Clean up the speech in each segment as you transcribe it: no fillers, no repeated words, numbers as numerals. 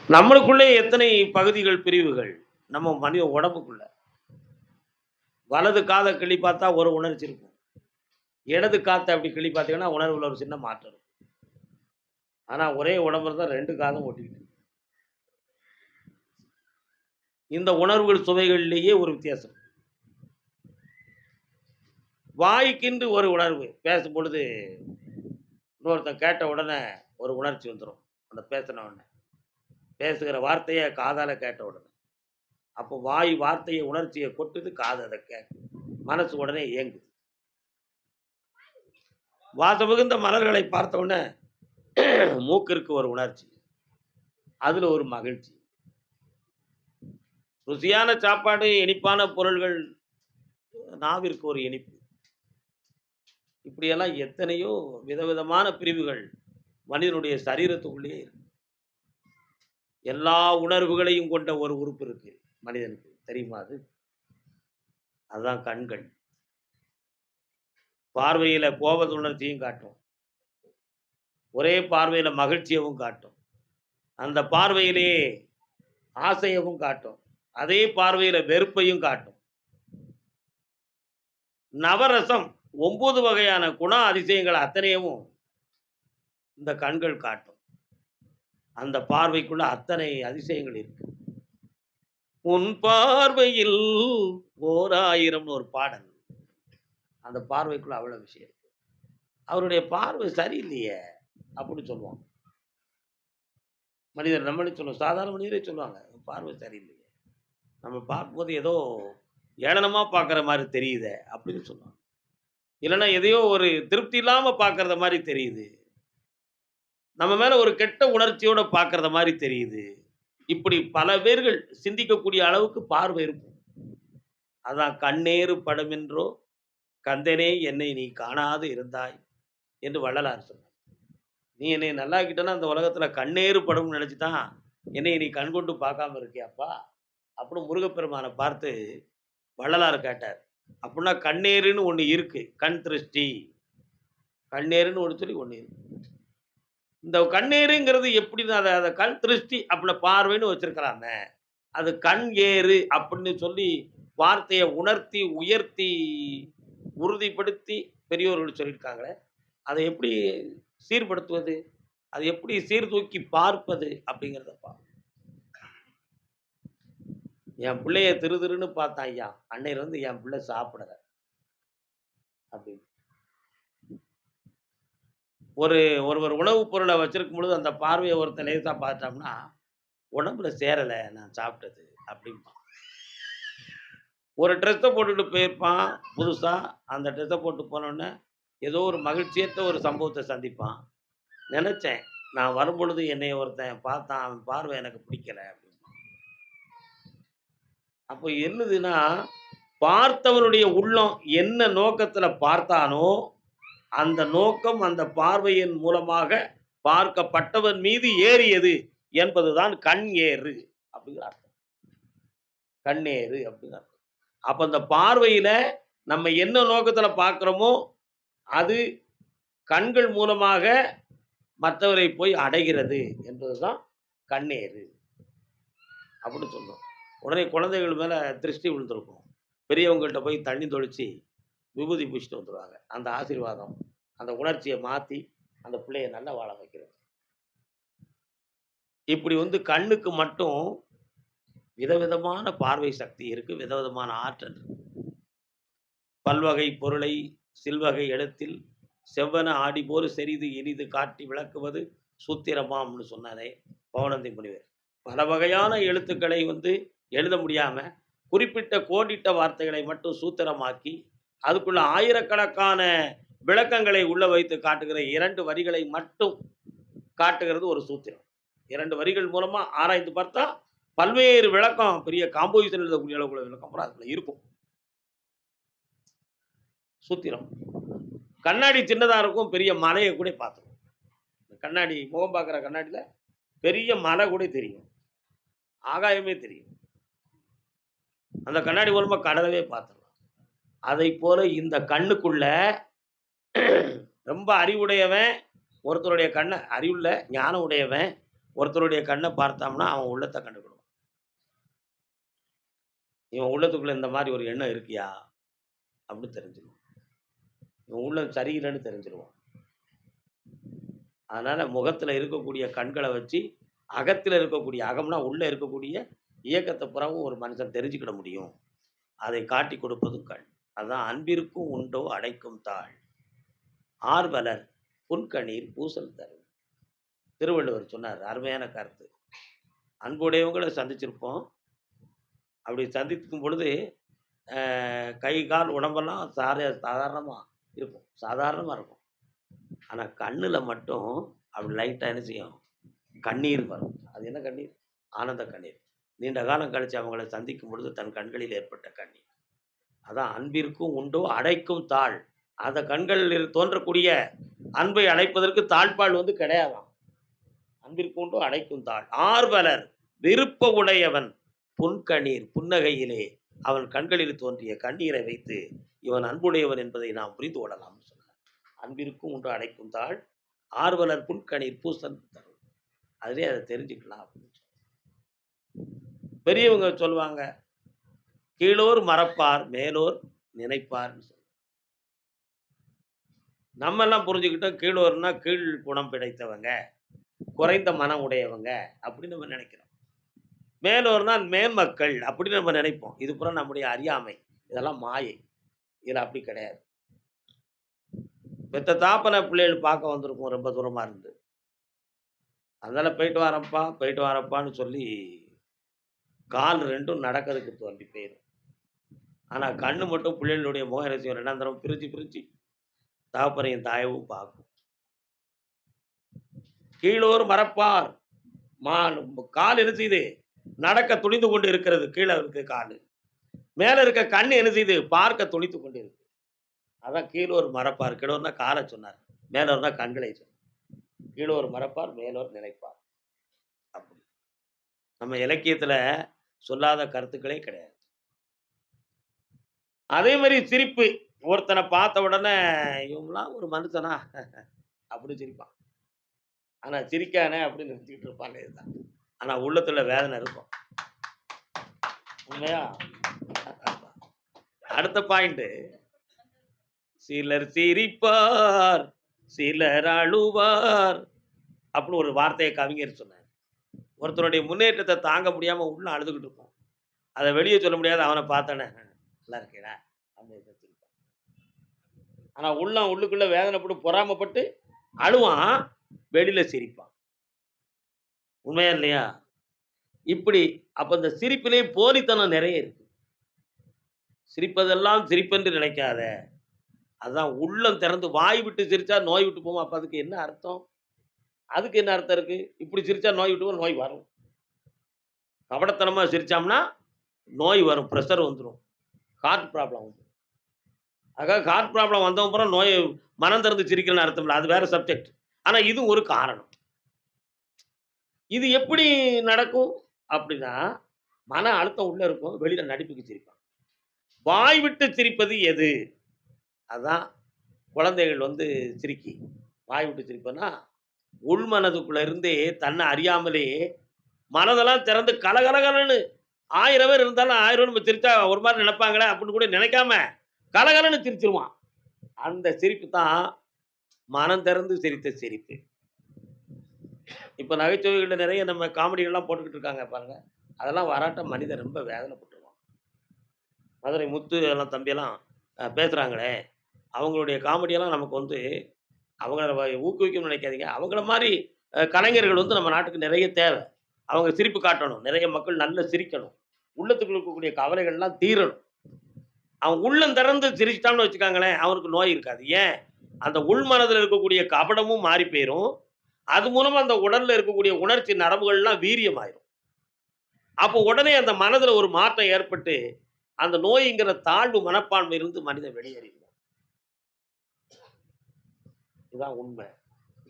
நம்மளுக்குள்ளே எத்தனை பகுதிகள், பிரிவுகள் நம்ம மனித உடம்புக்குள்ள. வலது காத கிள்ளி பார்த்தா ஒரு உணர்ச்சி இருக்கும். இடது காத்த அப்படி கிள்ளி பார்த்தீங்கன்னா, உணர்வுல ஒரு சின்ன மாற்றம் இருக்கும். ஆனா ஒரே உடம்புல தான் 2 காதும் ஒட்டிக்கிட்டு இருக்கு. இந்த உணர்வுகள், சுவைகள்லேயே ஒரு வித்தியாசம். வாய்க்கென்று ஒரு உணர்வு. பேசும்பொழுது இன்னொருத்தன் கேட்ட உடனே ஒரு உணர்ச்சி வந்துரும். அந்த பேசின உடனே. பேசுகிற வார்த்தைய காதால கேட்ட உடனே. அப்போ வாய் வார்த்தைய உணர்ச்சிய கொட்டுது, காது அத கேட்குது. மனசு உடனே இயங்குது. வாசம் மிகுந்த மலர்களை பார்த்த உடனே மூக்கிற்கு ஒரு உணர்ச்சி. அதுல ஒரு மகிழ்ச்சி. ருசியான சாப்பாடு, இனிப்பான பொருள்கள், நாவிற்கு ஒரு இனிப்பு. இப்படியெல்லாம் எத்தனையோ விதவிதமான பிரிவுகள் மனிதனுடைய சரீரத்துக்குள்ளேயே இருக்கு. எல்லா உணர்வுகளையும் கொண்ட ஒரு உறுப்பு இருக்கு மனிதனுக்கு. தெரியுமா அது? அதுதான் கண்கள். பார்வையில கோப உணர்ச்சியும் காட்டும். ஒரே பார்வையில மகிழ்ச்சியவும் காட்டும். அந்த பார்வையிலேயே ஆசையவும் காட்டும். அதே பார்வையில வெறுப்பையும் காட்டும். நவரசம் 9 வகையான குண அதிசயங்கள் அத்தனையவும் இந்த கண்கள் காட்டும். அந்த பார்வைக்குள்ள அத்தனை அதிசயங்கள் இருக்கு. உன் பார்வையில் ஓர் ஆயிரம்னு ஒரு பாடல். அந்த பார்வைக்குள்ள அவ்வளவு விஷயம் இருக்கு. அவருடைய பார்வை சரியில்லையே அப்படின்னு சொல்லுவோம். மனிதர் நம்மளே சொல்லுவோம். சாதாரண மனிதரே சொல்லுவாங்க. பார்வை சரியில்லையே. நம்ம பார்க்கும்போது ஏதோ ஏளனமா பார்க்குற மாரி தெரியுதே அப்படின்னு சொல்லுவாங்க. இல்லன்னா எதையோ ஒரு திருப்தி இல்லாம பார்க்கறத மாரி தெரியுது. நம்ம மேல ஒரு கெட்ட உணர்ச்சியோட பார்க்கறத மாரி தெரியுது. இப்படி பல பேர்கள் சிந்திக்கக்கூடிய அளவுக்கு பார்வை இருக்கும். அதான் "கண்ணேறு படுமென்றோ கந்தனே என்னை நீ காணாது இருந்தாய்" என்று வள்ளலார் சொன்னார். "நீ என்னைய நல்லாக்கிட்டன்னா அந்த உலகத்துல கண்ணேறு படும்னு நெனச்சு தான் என்னைய நீ கண்கொண்டு பார்க்காம இருக்கியாப்பா?" அப்படின்னு முருகப்பெருமான பார்த்து வள்ளலார் கேட்டார். அப்படின்னா கண்ணேறுன்னு ஒண்ணு இருக்கு. கண் திருஷ்டி. கண்ணேறுன்னு ஒரு சொல்லி ஒண்ணு இருக்கு. இந்த கண்ணேறுங்கிறது எப்படின்னா அத அத கண் திருஷ்டி அப்படின்னா பார்வைன்னு வச்சிருக்கலாமே. அது கண் ஏறு அப்படின்னு சொல்லி வார்த்தைய உணர்த்தி, உயர்த்தி, உறுதிப்படுத்தி பெரியோர்கள் சொல்லியிருக்காங்களே. அதை எப்படி சீர்படுத்துவது? அதை எப்படி சீர்தூக்கி பார்ப்பது? அப்படிங்கிறத பார்க்கணும். என் பிள்ளைய திரு திருன்னு பார்த்தான் ஐயா. அன்னையிலிருந்து என் பிள்ளை சாப்பிடல அப்படின்னு. ஒருவர் உணவுப் பொருள வச்சிருக்கும் பொழுது அந்த பார்வைய ஒருத்தன் லேசா பார்த்துட்டோம்னா, உடம்புல சேரல நான் சாப்பிட்டது அப்படிம்பான். ஒரு ட்ரெஸ்ஸ போட்டுட்டு போயிருப்பான் புதுசா. அந்த ட்ரெஸ்ஸ போட்டு போனோனே, ஏதோ ஒரு மகிழ்ச்சியற்ற ஒரு சம்பவத்த சந்திப்பான். நெனச்சேன், நான் வரும்பொழுது என்னைய ஒருத்தன் பார்த்தான். அவன் பார்வை எனக்கு பிடிக்கல அப்படிம்பான். அப்போ என்னதுன்னா, பார்த்தவனுடைய உள்ளம் என்ன நோக்கத்துல பார்த்தானோ, அந்த நோக்கம் அந்த பார்வையின் மூலமாக பார்க்கப்பட்டவன் மீது ஏறியது என்பதுதான் கண் ஏறு அப்படிங்கிற அர்த்தம். கண்ணேறு அப்படின்னு அர்த்தம். அப்ப அந்த பார்வையில நம்ம என்ன நோக்கத்துல பார்க்கிறோமோ, அது கண்கள் மூலமாக மற்றவரை போய் அடைகிறது என்பதுதான் கண்ணேறு அப்படின்னு சொல்றோம். உடனே குழந்தைகள் மேல திருஷ்டி விழுந்திருக்கும். பெரியவங்கள்ட்ட போய் தண்ணி தொளிச்சு விபூதி பூசிட்டு வந்துருவாங்க. அந்த ஆசீர்வாதம், அந்த உணர்ச்சிய மாத்தி அந்த பிள்ளைய நல்லா வாழ வைக்கிறது. இப்படி கண்ணுக்கு மட்டும் விதவிதமான பார்வை சக்தி இருக்கு. விதவிதமான ஆற்றல் இருக்கு. பல்வகை பொருளை சில்வகை எழுத்தில் செவ்வன ஆடிபோர் செறிது இனிது காட்டி விளக்குவது சூத்திரமாம்னு சொன்னாரே பவனந்தி முனிவர். பல வகையான எழுத்துக்களை எழுத முடியாம குறிப்பிட்ட கோடிட்ட வார்த்தைகளை மட்டும் சூத்திரமாக்கி அதுக்குள்ள ஆயிரக்கணக்கான விளக்கங்களை உள்ள வைத்து காட்டுகிற 2 வரிகளை மட்டும் காட்டுகிறது ஒரு சூத்திரம். 2 வரிகள் மூலமா ஆராய்ந்து பார்த்தா பல்வேறு விளக்கம், பெரிய காம்போசிஷன் எழுதக்கூடிய அளவுக்குள்ள விளக்கம் கூட அதுல இருக்கும். சூத்திரம். கண்ணாடி சின்னதா இருக்கும், பெரிய மலையை கூட பார்த்துரும். கண்ணாடி முகம் பார்க்குற கண்ணாடியில பெரிய மலை கூட தெரியும். ஆகாயமே தெரியும். அந்த கண்ணாடி மூலமா கடலவே பார்த்துடலாம். அதை போல இந்த கண்ணுக்குள்ள ரொம்ப அறிவுடையவன் ஒருத்தருடைய அறிவுள்ள ஞானம் உடையவன் ஒருத்தருடைய கண்ணை பார்த்தோம்னா அவன் உள்ளத்தை கண்டுக்கிடுவான். இவன் உள்ளத்துக்குள்ள இந்த மாதிரி ஒரு எண்ணம் இருக்கியா அப்படின்னு தெரிஞ்சிருவான். இவன் உள்ளம் சரியில்லைன்னு தெரிஞ்சிருவான். அதனால முகத்துல இருக்கக்கூடிய கண்களை வச்சு அகத்துல இருக்கக்கூடிய அகம்னா உள்ள இருக்கக்கூடிய இயக்கத்தை புறவும் ஒரு மனுஷன் தெரிஞ்சுக்கிட முடியும். அதை காட்டி கொடுப்பதும் கண். அதான் அன்பிற்கும் உண்டோ அடைக்கும் தாழ் ஆர்வலர் புன்கணீர் பூசல் தரும். திருவள்ளுவர் சொன்னார். அருமையான கருத்து. அன்புடையவங்களை சந்திச்சிருப்போம். அப்படி சந்திக்கும் பொழுது கை கால் உடம்பெல்லாம் சாதாரணமாக இருக்கும், சாதாரணமாக இருக்கும். ஆனால் கண்ணில் மட்டும் அப்படி லைட்டாக என்ன செய்யும், கண்ணீர் வரும். அது என்ன கண்ணீர்? ஆனந்த கண்ணீர். நீண்ட காலம் கழித்து அவங்களை சந்திக்கும் பொழுது தன் கண்களில் ஏற்பட்ட கண்ணீர். அதான் அன்பிற்கும் உண்டோ அடைக்கும் தாழ். அந்த கண்களில் தோன்றக்கூடிய அன்பை அடைப்பதற்கு தாழ்பால் கிடையாதாம். அன்பிற்கு உண்டோ அடைக்கும் தாழ் ஆர்வலர் விருப்ப உடையவன் புன்கணீர் புன்னகையிலே அவன் கண்களில் தோன்றிய கண்ணீரை வைத்து இவன் அன்புடையவன் என்பதை நாம் புரிந்து கொள்ளலாம் சொன்னார். அன்பிற்கும் உண்டு அடைக்கும் தாழ் ஆர்வலர் புன்கணீர் பூசல் தரும். அதிலே அதை தெரிஞ்சுக்கலாம் அப்படின்னு பெரியவங்க சொல்லுவாங்க. கீழோர் மறப்பார் மேலோர் நினைப்பார். நம்ம எல்லாம் புரிஞ்சுக்கிட்டோம் கீழோர்னா கீழ் குணம் பிடைத்தவங்க, குறைந்த மனம் உடையவங்க அப்படின்னு நம்ம நினைக்கிறோம். மேலோர்னால் மேன்மக்கள் அப்படின்னு நம்ம நினைப்போம். இது பூரா நம்முடைய அறியாமை, இதெல்லாம் மாயை. இதில் அப்படி கிடையாது. பெத்த தாப்பனை பிள்ளைகள் பார்க்க வந்திருக்கும் ரொம்ப தூரமா இருந்து. அதனால போயிட்டு வரப்பா போயிட்டு வரப்பான்னு சொல்லி கால் ரெண்டும் நடக்கிறதுக்கு தோண்டி போயிடும். ஆனா கண்ணு மட்டும் பிள்ளைகளுடைய முக ரசியம் ரெண்டாம் தரம் பிரிச்சு பிரிச்சு தாப்பனையும் தாயவும் பார்க்கும். கீழோர் மறப்பார் கால் என்ன செய்யுது, நடக்க துணிந்து கொண்டு இருக்கிறது. கீழே இருக்கு காலு, மேல இருக்க கண் என்ன செய்யுது, பார்க்க துணித்து கொண்டு இருக்கு. அதான் கீழோர் மறப்பார். கீழோர்னா காலை சொன்னார், மேலோர்னா கண்களை சொன்னார். கீழோர் மறப்பார் மேலோர் நினைப்பார். அப்படி நம்ம இலக்கியத்துல சொல்லாத கருத்துக்களே கிடையாது. அதே மாதிரி சிரிப்பு. ஒருத்தனை பார்த்த உடனே இவங்களாம் ஒரு மனுஷனா அப்படி சிரிப்பான். ஆனா சிரிக்கானே அப்படின்னு நிறுத்திட்டு இருப்பாங்க. இதுதான். ஆனா உள்ளத்துல வேதனை இருக்கும். உண்மையா? அடுத்த பாயிண்ட். சிலர் சிரிப்பார் சிலர் அழுவார் அப்படின்னு ஒரு வார்த்தையை கவிஞர் சொன்னார். ஒருத்தருடைய முன்னேற்றத்தை தாங்க முடியாம உள்ள அழுதுகிட்டு இருக்கும். அதை வெளியே சொல்ல முடியாது. அவனை பார்த்தானே நல்லா இருக்கேடா அப்படின்னு சிரிப்பான். ஆனா உள்ளுக்குள்ள வேதனைப்பட்டு பொறாமப்பட்டு அழுவான், வெளியில சிரிப்பான். உண்மையா இல்லையா? இப்படி அப்ப இந்த சிரிப்பிலே போலித்தனம் நிறைய இருக்கு. சிரிப்பதெல்லாம் சிரிப்பென்று நினைக்காத. அதான் உள்ளம் திறந்து வாய் விட்டு சிரிச்சா நோய் விட்டு போகும். அப்ப அதுக்கு என்ன அர்த்தம்? அதுக்கு என்ன அர்த்தம் இருக்கு? இப்படி சிரிச்சா நோய் விட்டு போகும், நோய் வரும். கபடத்தனமா சிரிச்சோம்னா நோய் வரும், பிரஷர் வந்துடும், ஹார்ட் ப்ராப்ளம் வந்துடும். ஆக ஹார்ட் ப்ராப்ளம் வந்தவங்க அப்புறம் நோய் மனம் திறந்து சிரிக்கிறன்னு அர்த்தம் இல்லை, அது வேற சப்ஜெக்ட். ஆனா இது ஒரு காரணம். இது எப்படி நடக்கும் அப்படின்னா, மன அழுத்தம் உள்ள இருக்கும், வெளியில நடிப்புக்கு சிரிப்பான். வாய் விட்டு சிரிப்பது எது? அதான் குழந்தைகள் சிரிக்கி வாய் விட்டு சிரிப்பதுன்னா, உள் மனதுக்குள்ள இருந்தே தன்னை அறியாமலே மனதெல்லாம் திறந்து கலகலகலன்னு 1000 பேர் இருந்தாலும் 1000 பேர் நம்ம சிரிச்சா ஒரு மாதிரி நினைப்பாங்களே அப்படின்னு கூட நினைக்காம கலகலன்னு சிரிச்சிருவான். அந்த சிரிப்பு தான் மனம் திறந்து சிரித்த சிரிப்பு. இப்ப நகைச்சுவைகள்ல நிறைய நம்ம காமெடிகள்லாம் போட்டுக்கிட்டு இருக்காங்க பாருங்க. அதெல்லாம் வராட்ட மனிதன் ரொம்ப வேதனைப்பட்டுருவான். மதுரை முத்து எல்லாம் தம்பியெல்லாம் பேசுறாங்களே, அவங்களுடைய காமெடியெல்லாம் நமக்கு அவங்கள ஊக்குவிக்கணும்னு நினைக்காதீங்க. அவங்கள மாதிரி கலைஞர்கள் நம்ம நாட்டுக்கு நிறைய தேவை. அவங்க சிரிப்பு காட்டணும். நிறைய மக்கள் நல்லா சிரிக்கணும். உள்ளத்துக்குள்ள இருக்கக்கூடிய கவலைகள்லாம் தீரணும். அவன் உள்ளம் திறந்து சிரிச்சிட்டான்னு வச்சுக்காங்களேன், அவனுக்கு நோய் இருக்காது. ஏன்? அந்த உள் மனதில் இருக்கக்கூடிய கபடமும் மாறி போயிரும். அது மூலமா அந்த உடல்ல இருக்கக்கூடிய உணர்ச்சி நரம்புகள்லாம் வீரியமாயிரும். அப்போ உடனே அந்த மனதுல ஒரு மாற்றம் ஏற்பட்டு அந்த நோய்ங்கிற தாழ்வு மனப்பான்மை இருந்து மனிதன் வெளியேறிடுவான். இதுதான் உண்மை.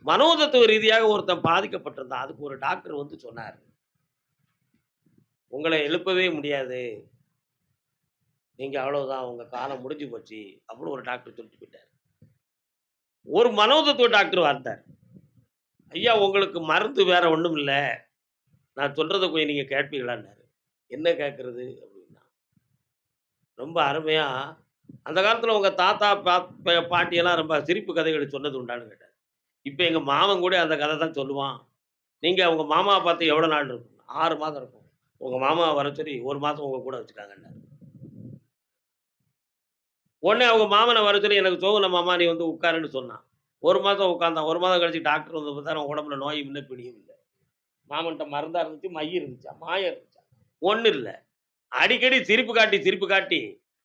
மனோதத்துவ ரீதியாக ஒருத்தன் பாதிக்கப்பட்டிருந்தான். அதுக்கு ஒரு டாக்டர் சொன்னார், உங்களை எழுப்பவே முடியாது, நீங்க அவ்வளவுதான், உங்க காலம் முடிஞ்சு போச்சு அப்படின்னு ஒரு டாக்டர் சொல்லிட்டு போயிட்டார். ஒரு மனோதத்துவ டாக்டர் வந்தார். ஐயா உங்களுக்கு மருந்து வேற ஒண்ணும் இல்ல. நான் சொல்றத கொஞ்சம் நீங்க கேட்பீங்களான்னாரு. என்ன கேட்கறது? அப்படின்னா. ரொம்ப அருமையா அந்த காலத்துல உங்க தாத்தா, பாட்டியெல்லாம் ரொம்ப சிரிப்பு கதைகள் சொன்னது உண்டான்னு கேட்டாரு. இப்ப எங்க மாமன் கூட அந்த கத தான் சொல்லுவான். நீங்க உங்க மாமாவ பார்த்து எவ்வளோ நாள் இருக்கும்? 6 மாதம் இருக்கும். உங்க மாமாவ வர சொல்லி 1 மாசம் உங்க கூட வச்சுக்காங்கன்னாரு. உடனே அவங்க மாமன வர சொல்லி எனக்கு சோகுன மாமா நீ வந்து உட்காருன்னு சொன்னான். 1 மாசம் உட்கார்ந்தான். 1 மாதம் கழிச்சு டாக்டர் வந்து பார்த்தா அவன் உடம்புல நோய் முன்ன பிடியும் இல்ல. மாமன்ட்ட மருந்தா இருந்துச்சு, மை இருந்துச்சா, மாயம் இருந்துச்சா. ஒண்ணும் இல்ல. அடிக்கடி சிரிப்பு காட்டி, சிரிப்பு காட்டி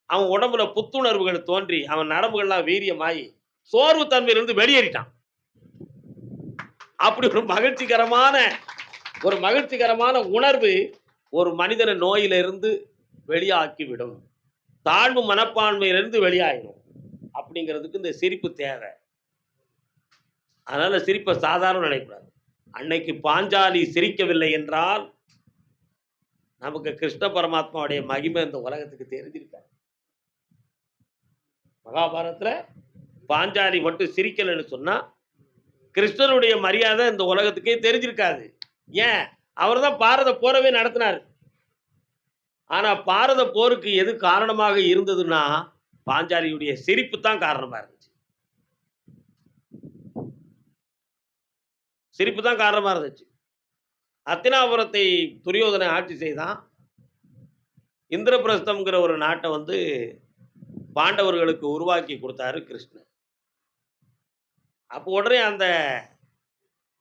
அவன் உடம்புல புத்துணர்வுகள் தோன்றி, அவன் நரம்புகள்லாம் வீரியமாயி, சோர்வு தன்மையிலிருந்து வெளியேறிட்டான். அப்படி ஒரு மகிழ்ச்சிகரமான உணர்வு ஒரு மனிதன நோயிலிருந்து வெளியாக்கிவிடும். தாழ்வு மனப்பான்மையிலிருந்து வெளியாயிரும். அப்படிங்கிறதுக்கு இந்த சிரிப்பு தேவை. அதனால சிரிப்ப சாதாரண நினைக்கக்கூடாது. அன்னைக்கு பாஞ்சாலி சிரிக்கவில்லை என்றால், நமக்கு கிருஷ்ண பரமாத்மாவுடைய மகிமை இந்த உலகத்துக்கு தெரிஞ்சிருக்காது. மகாபாரதத்துல பாஞ்சாலி மட்டும் சிரிக்கலன்னு சொன்னா, கிருஷ்ணனுடைய மரியாதை இந்த உலகத்துக்கே தெரிஞ்சிருக்காது. ஏன்? அவர்தான் பாரத போரவே நடத்தினாரு. ஆனா பாரத போருக்கு எது காரணமாக இருந்ததுன்னா, பாஞ்சாலியுடைய சிரிப்பு தான் காரணமா இருந்துச்சு. சிரிப்பு தான் காரணமா இருந்துச்சு. அத்தினாபுரத்தை துரியோதனன் ஆட்சி செய்தான். இந்திரபிரஸ்தம்ங்கிற ஒரு நாட்ட வந்து பாண்டவர்களுக்கு உருவாக்கி குடுத்தாரு கிருஷ்ணன். அப்போ உடனே அந்த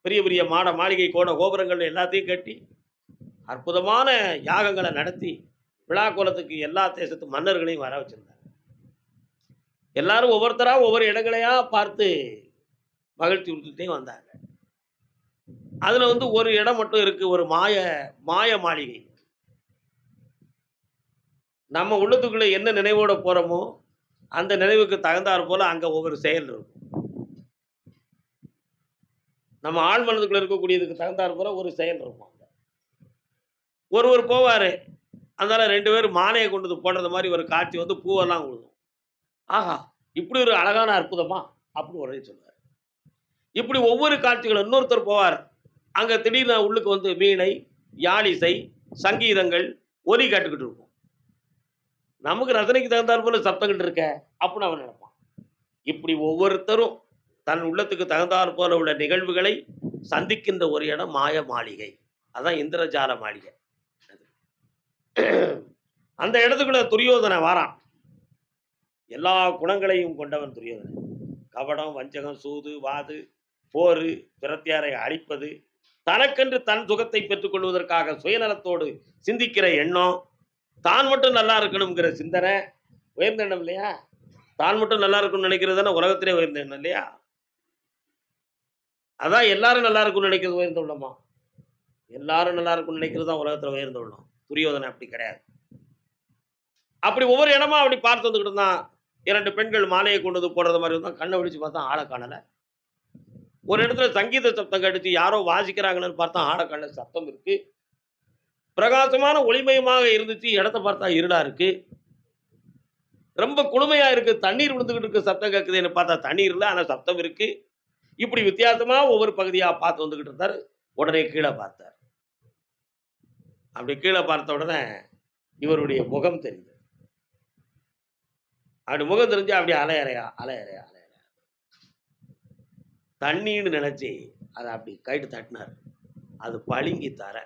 பெரிய பெரிய மாளிகை, கோபுரங்கள் எல்லாத்தையும் கட்டி, அற்புதமான யாகங்கள நடத்தி, விழா கோலத்துக்கு எல்லா தேசத்து மன்னர்களையும் வர வச்சிருந்தார். எல்லாரும் ஒவ்வொருத்தரா ஒவ்வொரு இடங்களையா பார்த்து மகிழ்ச்சி உறுத்திட்டே வந்தாங்க. அதுல வந்து ஒரு இடம் மட்டும் இருக்கு. ஒரு மாய மாளிகை. நம்ம உள்ளத்துக்குள்ள என்ன நினைவோட போறோமோ, அந்த நினைவுக்கு தகுந்தாற் போல அங்க ஒவ்வொரு செயல் இருக்கும். நம்ம ஆழ் மனதுக்குள்ள இருக்கக்கூடியதுக்கு தகுந்தாற் போல ஒரு செயல் இருக்கும். ஒருவர் போவாரு. அதனால 2 பேரும் மாலைய கொண்டு வந்து போடுறது மாரி ஒரு காட்சி வந்து பூவெல்லாம் விழுகும். ஆஹா! இப்படி ஒரு அழகான அற்புதமா? அப்படின்னு உடனே சொல்லுவாரு. இப்படி ஒவ்வொரு காட்சிகளும் இன்னொருத்தர் போவார். அங்க திடீர்னு உள்ளுக்கு வந்து வீணை, யாழிசை, சங்கீதங்கள், ஒலி கேட்டுக்கிட்டு இருக்கும். நமக்கு ரசனைக்கு தகுந்தாற் போல சப்தங்கள் இருக்க, அப்படின்னு அவன் நினைப்பான். இப்படி ஒவ்வொருத்தரும் தன் உள்ளத்துக்கு தகுந்தாற் போல உள்ள நிகழ்வுகளை சந்திக்கின்ற ஒரு இடம் மாய மாளிகை. அதான் இந்திரஜால மாளிகை. அந்த இடத்துக்குள்ள துரியோதனன் வாரான். எல்லா குணங்களையும் கொண்டவன் துரியோதனன். கபடம், வஞ்சகம், சூது, வாது, போரு, பிரத்தியாரை அழிப்பது, தனக்கென்று தன் சுகத்தை பெற்றுக் கொள்வதற்காக சுயநலத்தோடு சிந்திக்கிற எண்ணம், தான் மட்டும் நல்லா இருக்கணுங்கிற சிந்தனை, உயர்ந்த எண்ணம் இல்லையா? தான் மட்டும் நல்லா இருக்கணும்னு நினைக்கிறது தானே உலகத்திலே உயர்ந்த எண்ணம் இல்லையா? அதான் எல்லாரும் நல்லா இருக்கும்னு நினைக்கிறது உயர்ந்த உள்ளமா? எல்லாரும் நல்லா இருக்கும்னு நினைக்கிறது தான் உலகத்துல உயர்ந்த உள்ளம். துரியோதனன் அப்படி கிடையாது. அப்படி ஒவ்வொரு இடமா அப்படி பார்த்து வந்துகிட்டு இருந்தான். 2 பெண்கள் மாலையை கொண்டு வந்து போடுறது மாரி இருந்தா, கண்ண விழிச்சு பார்த்தா ஆள காணல. ஒரு இடத்துல சங்கீத சப்தம் கேட்டுச்சு. யாரோ வாசிக்கிறாங்கன்னு பார்த்தா ஆள காணல. சத்தம் இருக்கு. பிரகாசமான ஒளிமயமாக இருந்துச்சு. இடத்த பார்த்தா இருளா இருக்கு. ரொம்ப குளுமையா இருக்கு. தண்ணீர் விழுந்துகிட்டு இருக்கு. சத்தம் கேட்குதுன்னு பார்த்தா தண்ணீர் இல்ல. ஆனா சத்தம் இருக்கு. இப்படி வித்தியாசமா ஒவ்வொரு பகுதியா பார்த்து வந்துகிட்டு இருந்தாரு. உடனே கீழ பார்த்தார். அப்படி கீழ பார்த்த உடனே இவருடைய முகம் தெரிந்தது. அப்படி முகம் தெரிஞ்சு அப்படியே அலையறையா. தண்ணீன்னு நினைச்சு அத அப்படி கைட்டு தட்டினாரு. அது பளிங்கு தரை.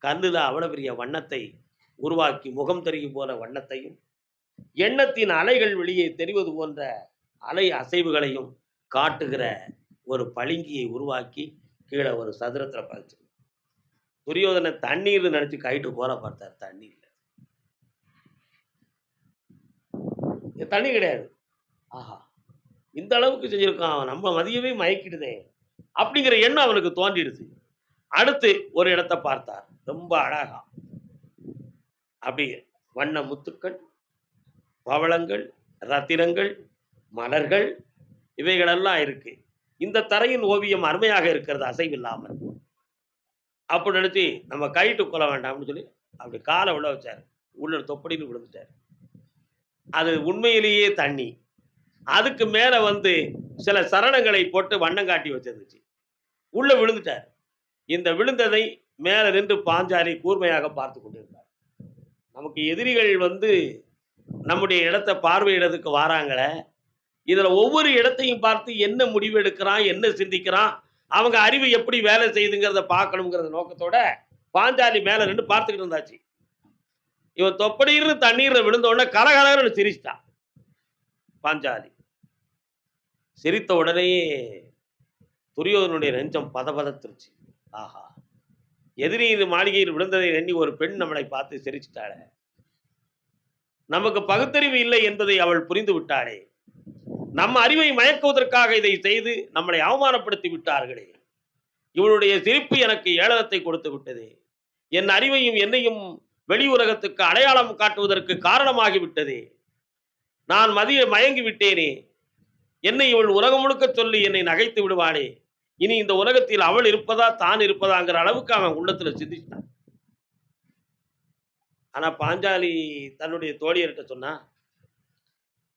கல்லுல அவ்வளவு பெரிய வண்ணத்தை உருவாக்கி, முகம் தெரியும் போல வண்ணத்தையும், எண்ணத்தின் அலைகள் வெளியே தெரிவது போன்ற அலை அசைவுகளையும் காட்டுகிற ஒரு பளிங்கியை உருவாக்கி கீழ ஒரு சதுரத்துல பதிச்சு. துரியோதனன் தண்ணீர்னு நினைச்சு கைட்டு போல பார்த்தார். தண்ணி இல்ல. தண்ணி கிடையாது. ஆஹா! இந்த அளவுக்கு செஞ்சிருக்கான். நம்ம மதியமே மயக்கிடுதே! அப்படிங்கிற எண்ணம் அவனுக்கு தோன்றிடுச்சு. அடுத்து ஒரு இடத்த பார்த்தார். ரொம்ப அழகா. அப்படி வண்ண முத்துக்கள், பவளங்கள், ரத்தினங்கள், மலர்கள் இவைகளெல்லாம் இருக்கு. இந்த தரையின் ஓவியம் அருமையாக இருக்கிறது அசைவில்லாமல். அப்படி நினைச்சு நம்ம கைட்டு கொள்ள வேண்டாம்னு சொல்லி அப்படி காலை உள்ள வச்சாரு. உள்ள தொப்படின்னு விழுந்துட்டாரு. அது உண்மையிலேயே தண்ணி. அதுக்கு மேல வந்து சில சரணங்களை போட்டு வண்ணம் காட்டி வச்சிருந்துச்சு. உள்ள விழுந்துட்டார். இந்த விழுந்ததை மேல நின்று பாஞ்சாலி கூர்மையாக பார்த்துக் கொண்டிருந்தார். நமக்கு எதிரிகள் வந்து நம்முடைய இடத்த பார்வையிடறதுக்கு வாராங்களே, இதுல ஒவ்வொரு இடத்தையும் பார்த்து என்ன முடிவு எடுக்கிறான், என்ன சிந்திக்கிறான், அவங்க அறிவு எப்படி வேலை செய்யுதுங்கிறத பார்க்கணுங்கிற நோக்கத்தோட பாஞ்சாலி மேல நின்று பார்த்துக்கிட்டு இருந்தாச்சு. இவன் தொப்படின்னு தண்ணீர்ல விழுந்த உடனே கலகலன்னு சிரிச்சிட்டான் பாஞ்சாலி. சிரித்த உடனேயே துரியோதனுடைய நெஞ்சம் பதபதத்துருச்சு. ஆஹா! எதிரியின் மாளிகையில் விழுந்ததை எண்ணி ஒரு பெண் நம்மளை பார்த்து சிரிச்சிட்டாளே, நமக்கு பகுத்தறிவு இல்லை என்பதை அவள் புரிந்து விட்டாளே, நம்ம அறிவை மயக்குவதற்காக இதை செய்து நம்மளை அவமானப்படுத்தி விட்டார்களே, இவளுடைய சிரிப்பு எனக்கு ஏளனத்தை கொடுத்து விட்டதே, என் அறிவையும் என்னையும் வெளி உலகத்துக்கு அடையாளம் காட்டுவதற்கு காரணமாகி விட்டதே, நான் மயங்கி விட்டேனே, என்னை இவள் உலகம் முழுக்க சொல்லி என்னை நகைத்து விடுவாளே, இனி இந்த உலகத்தில் அவள் இருப்பதா தான் இருப்பதாங்கிற அளவுக்கு அவன் உள்ளத்துல சிந்திச்சான். ஆனா பாஞ்சாலி தன்னுடைய தோழியர்கிட்ட சொன்னா,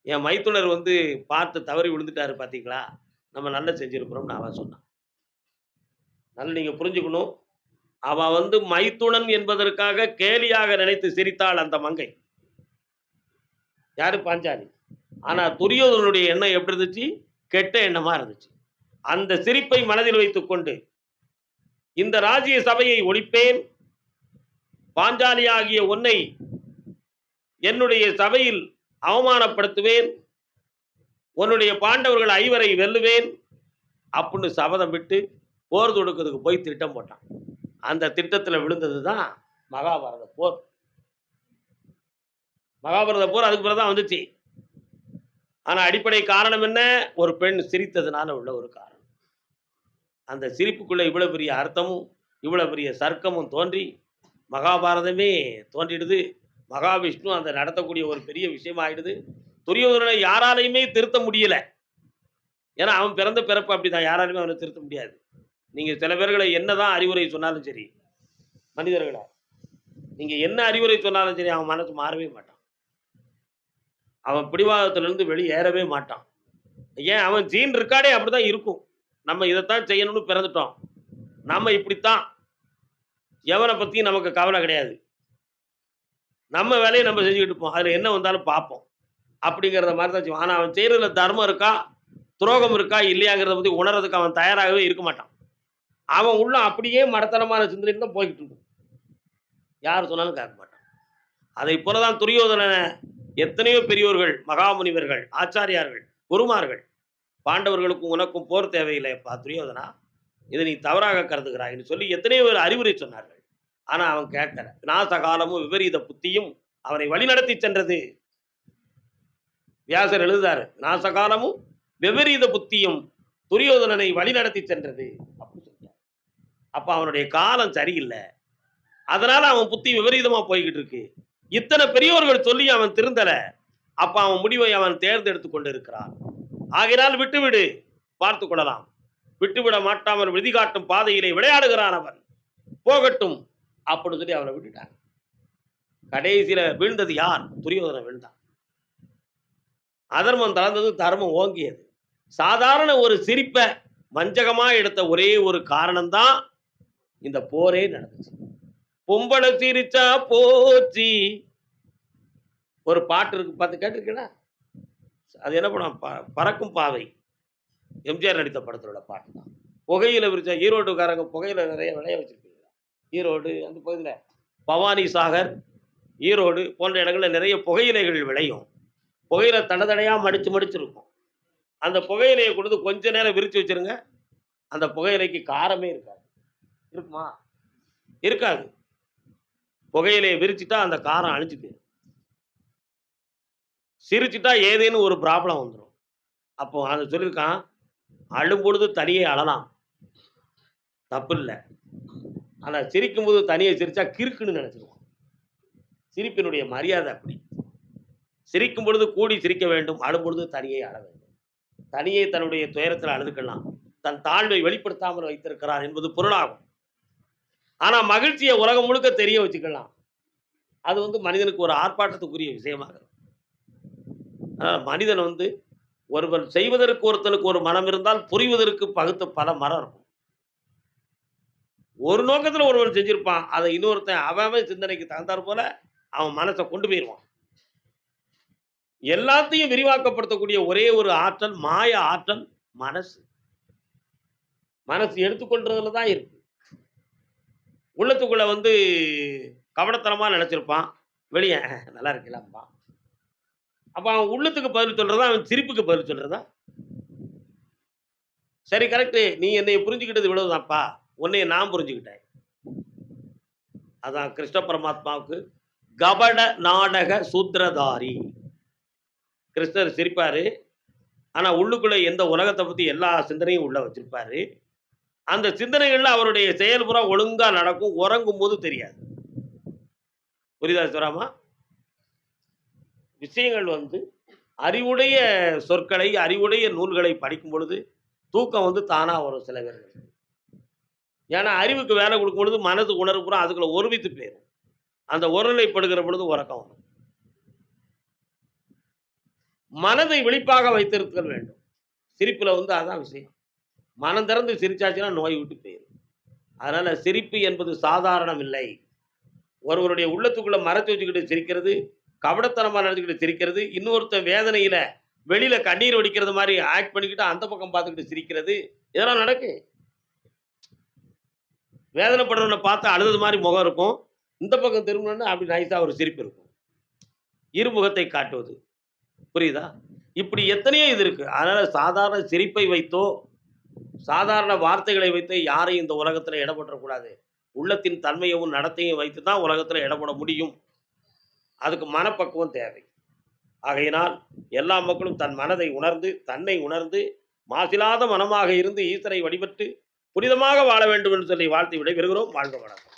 என் மைத்துனர் வந்து பார்த்து தவறி விழுந்துட்டாரு பாத்தீங்களா, நம்ம நல்லா செஞ்சிருக்கிறோம்னு அவன் சொன்னான். நல்லா நீங்க புரிஞ்சுக்கணும், அவன் வந்து மைத்துனன் என்பதற்காக கேலியாக நினைத்து சிரித்தாள் அந்த மங்கை. யாரு? பாஞ்சாலி. ஆனா துரியோதனுடைய எண்ணம் எப்படி இருந்துச்சு? கெட்ட எண்ணமா இருந்துச்சு. அந்த சிரிப்பை மனதில் வைத்துக் கொண்டு இந்த ராஜ்ய சபையை ஒழிப்பேன், பாஞ்சாலி ஆகிய உன்னை என்னுடைய சபையில் அவமானப்படுத்துவேன், உன்னுடைய பாண்டவர்கள் 5 வெல்லுவேன் அப்படின்னு சபதம் விட்டு போர் தொடுக்கிறதுக்கு போய் திட்டம் போட்டான். அந்த திட்டத்தில் விழுந்ததுதான் மகாபாரத போர். மகாபாரத போர் அதுக்கு பிறகுதான் வந்துச்சு. ஆனா அடிப்படை காரணம் என்ன? ஒரு பெண் சிரித்ததுனால உள்ள ஒரு காரணம். அந்த சிரிப்புக்குள்ள இவ்வளவு பெரிய அர்த்தமும் இவ்வளவு பெரிய சர்க்கமும் தோன்றி மகாபாரதமே தோன்றிடுது. மகாவிஷ்ணு அந்த நடத்தக்கூடிய ஒரு பெரிய விஷயம் ஆயிடுது. துரியோதனனை யாராலையுமே திருத்த முடியல. ஏன்னா அவன் பிறந்த பிறப்பு அப்படிதான், யாராலுமே அவனை திருத்த முடியாது. நீங்க சில பேர்களை என்னதான் அறிவுரை சொன்னாலும் சரி, மனிதர்களா நீங்க என்ன அறிவுரை சொன்னாலும் சரி, அவன் மனசு மாறவே மாட்டான். அவன் பிடிவாதத்திலிருந்து வெளியேறவே மாட்டான். ஏன்? அவன் ஜீன் இருக்காடே அப்படிதான் இருக்கும். நம்ம இதைத்தான் செய்யணும்னு பிறந்துட்டோம், நம்ம இப்படித்தான், எவனை பத்தி நமக்கு கவலை கிடையாது, நம்ம வேலையை நம்ம செஞ்சுக்கிட்டு இருப்போம், அதுல என்ன வந்தாலும் பார்ப்போம் அப்படிங்கிறத மாதிரி தான் செய்வான். ஆனா அவன் செய்யறதுல தர்மம் இருக்கா துரோகம் இருக்கா இல்லையாங்கிறத பத்தி உணர்றதுக்கு அவன் தயாராகவே இருக்க மாட்டான். அவன் உள்ள அப்படியே மடத்தனமான சிந்தனை தான் போய்கிட்டு இருக்கும். யார் சொன்னாலும் கேட்க மாட்டான். அதை போலதான் துரியோதனனை எத்தனையோ பெரியோர்கள், மகாமுனிவர்கள், ஆச்சாரியார்கள், குருமார்கள் பாண்டவர்களுக்கும் உனக்கும் போர் தேவையில்லைப்பா துரியோதனா, இதை நீ தவறாக கருதுகிறாய்ன்னு சொல்லி எத்தனையோ பேர் அறிவுரை சொன்னார்கள். ஆனா அவன் கேட்கல. நாசகாலமும் விபரீத புத்தியும் அவனை வழிநடத்தி சென்றது. வியாசர் எழுதுறாரு, நாசகாலமும் விபரீத புத்தியும் துரியோதனனை வழிநடத்தி சென்றது அப்படின்னு சொல்றார். அப்ப அவனுடைய காலம் சரியில்லை, அதனால அவன் புத்தி விபரீதமா போய்கிட்டு இருக்கு. இத்தனை பெரியோர்கள் சொல்லி அவன் திருந்தல. அப்ப அவன் முடிவை அவன் தேர்ந்தெடுத்துக் கொண்டிருக்கிறான். ஆகினால் விட்டுவிடு, பார்த்து கொள்ளலாம். விட்டுவிட மாட்டாமல் விதி காட்டும் பாதையிலே விளையாடுகிறான் அவன், போகட்டும் அப்படின்னு சொல்லி அவனை விட்டுட்டான். கடைசியில வீழ்ந்தது யார்? துரியோதனன் வீழ்ந்தான். அதர்மம் தளர்ந்தது, தர்மம் ஓங்கியது. சாதாரண ஒரு சிரிப்பை வஞ்சகமா எடுத்த ஒரே ஒரு காரணம் தான் இந்த போரே நடந்துச்சு. பொம்பளை சிரிச்சா போச்சு ஒரு பாட்டு இருக்கு, பார்த்து கேட்டிருக்கீங்களா? அது என்ன படம்? பறக்கும் பாவை, எம்ஜிஆர் நடித்த படத்தோட பாட்டு தான். புகையில விரிச்சா, ஈரோட்டுக்காரங்க புகையில நிறைய விளைய வச்சிருக்கீங்களா? ஈரோடு அந்த பகுதியில் பவானி சாகர், ஈரோடு போன்ற இடங்களில் நிறைய புகையிலைகள் விளையும். புகையில தடதடையா மடிச்சு மடிச்சிருக்கும். அந்த புகையிலையை கொடுத்து கொஞ்ச நேரம் விரிச்சு வச்சிருங்க, அந்த புகையிலைக்கு காரமே இருக்காது. இருக்குமா? இருக்காது. புகையிலையை விரிச்சுட்டா அந்த காரம் அழிஞ்சு போயிடும். சிரிச்சுட்டா ஏதேனும் ஒரு ப்ராப்ளம் வந்துடும். அப்போ அதை சொல்லியிருக்கான், அழும்பொழுது தனியே அழலாம், தப்பு இல்லை. ஆனால் சிரிக்கும்போது தனியை சிரிச்சா கிறுக்குன்னு நினைச்சிருவான். சிரிப்பினுடைய மரியாதை அப்படி. சிரிக்கும் பொழுது கூடி சிரிக்க வேண்டும், அழும் பொழுது தனியே அழ வேண்டும். தனியே தன்னுடைய துயரத்தில் அழுதுக்கலாம், தன் தாழ்வை வெளிப்படுத்தாமல் வைத்திருக்கிறார் என்பது பொருளாகும். ஆனா மகிழ்ச்சியை உலகம் முழுக்க தெரிய வச்சுக்கலாம், அது வந்து மனிதனுக்கு ஒரு ஆர்ப்பாட்டத்துக்குரிய விஷயமாக இருக்கும். மனிதன் வந்து ஒருவர் செய்வதற்கு ஒருத்தனுக்கு ஒரு மனம் இருந்தால் புரிவதற்கு பகுத்த பல மரம் இருக்கும். ஒரு நோக்கத்துல ஒருவன் செஞ்சிருப்பான். அத இன்னொருத்தன் அவன் அவன் சிந்தனைக்கு தகுந்தாற் போல அவன் மனச கொண்டு போயிருவான். எல்லாத்தையும் விரிவாக்கப்படுத்தக்கூடிய ஒரே ஒரு ஆற்றல், மாய ஆற்றல் மனசு. மனசு எடுத்துக்கொள்றதுல தான் இருக்கு. உள்ளத்துக்குள்ள வந்து கபடத்தனமா நெனச்சிருப்பான். வெளிய நல்லா இருக்கீங்களாம்பா. அப்ப அவன் உள்ளத்துக்கு பதில் சொல்றதா, அவன் சிரிப்புக்கு பதில் சொல்றதா? சரி கரெக்ட்டு. நீ என்னைய புரிஞ்சுக்கிட்டது இவ்வளவுதான்ப்பா. உன்னைய நான் புரிஞ்சுக்கிட்டேன். அதான் கிருஷ்ண பரமாத்மாவுக்கு கபட நாடக சூத்திரதாரி. கிருஷ்ணர் சிரிப்பாரு. ஆனா உள்ளுக்குள்ள எந்த உலகத்த பத்தி எல்லா சிந்தனையும் உள்ள வச்சிருப்பாரு. அந்த சிந்தனைகள்ல அவருடைய செயல் பூரா ஒழுங்கா நடக்கும். உறங்கும்போது தெரியாது. புரியுதா சிவராமா? விஷயங்கள் வந்து அறிவுடைய சொற்களை, அறிவுடைய நூல்களை படிக்கும் பொழுது, தூக்கம் வந்து தானா வரும் சில பேருக்கு. ஏன்னா அறிவுக்கு வேலை குடுக்கும் பொழுது மனது உணர்வு பூரா அதுக்குள்ள ஒருமித்து போயிரும். அந்த ஒருநிலைப்படுகிற பொழுது உறக்கம் வரும். மனதை விழிப்பாக வைத்திருத்தல் வேண்டும். சிரிப்புல வந்து அதான் விஷயம். மனம் திறந்து சிரிச்சாச்சுன்னா நோய் விட்டு போயிரும். அதனால சிரிப்பு என்பது சாதாரணம் இல்லை. ஒருவருடைய உள்ளத்துக்குள்ள மறைச்சு வச்சுக்கிட்டு சிரிக்கிறது, கபடத்தனமா நெனச்சுக்கிட்டு சிரிக்கிறது, இன்னொருத்தன் வேதனையில வெளியில கண்ணீர் வடிக்கிறது மாரி ஆக்ட் பண்ணிக்கிட்டு அந்த பக்கம் பார்த்துக்கிட்டு சிரிக்கிறது, இதெல்லாம் நடக்கும். வேதனைப்படுறவன பார்த்து அழுதது மாரி முகம் இருக்கும். இந்த பக்கம் திரும்புனோனே அப்படி நைஸா ஒரு சிரிப்பு இருக்கும். இருமுகத்தை காட்டுவது. புரியுதா? இப்படி எத்தனையோ இது இருக்கு. அதனால சாதாரண சிரிப்பை வைத்தோ, சாதாரண வார்த்தைகளை வைத்தோ யாரையும் இந்த உலகத்துல எடை போட்றக்கூடாது. உள்ளத்தின் தன்மையவும், நடத்தையும் வைத்து தான் உலகத்துல எடை போட முடியும். அதுக்கு மனப்பக்குவம் தேவை. ஆகையினால் எல்லா மக்களும் தன் மனதை உணர்ந்து, தன்னை உணர்ந்து, மாசிலாத மனமாக இருந்து ஈசனை வழிபட்டு, புனிதமாக வாழ வேண்டும் என்று சொல்லி வாழ்த்தி விடைபெறுகிறோம். வாழ்க வளமுடன்.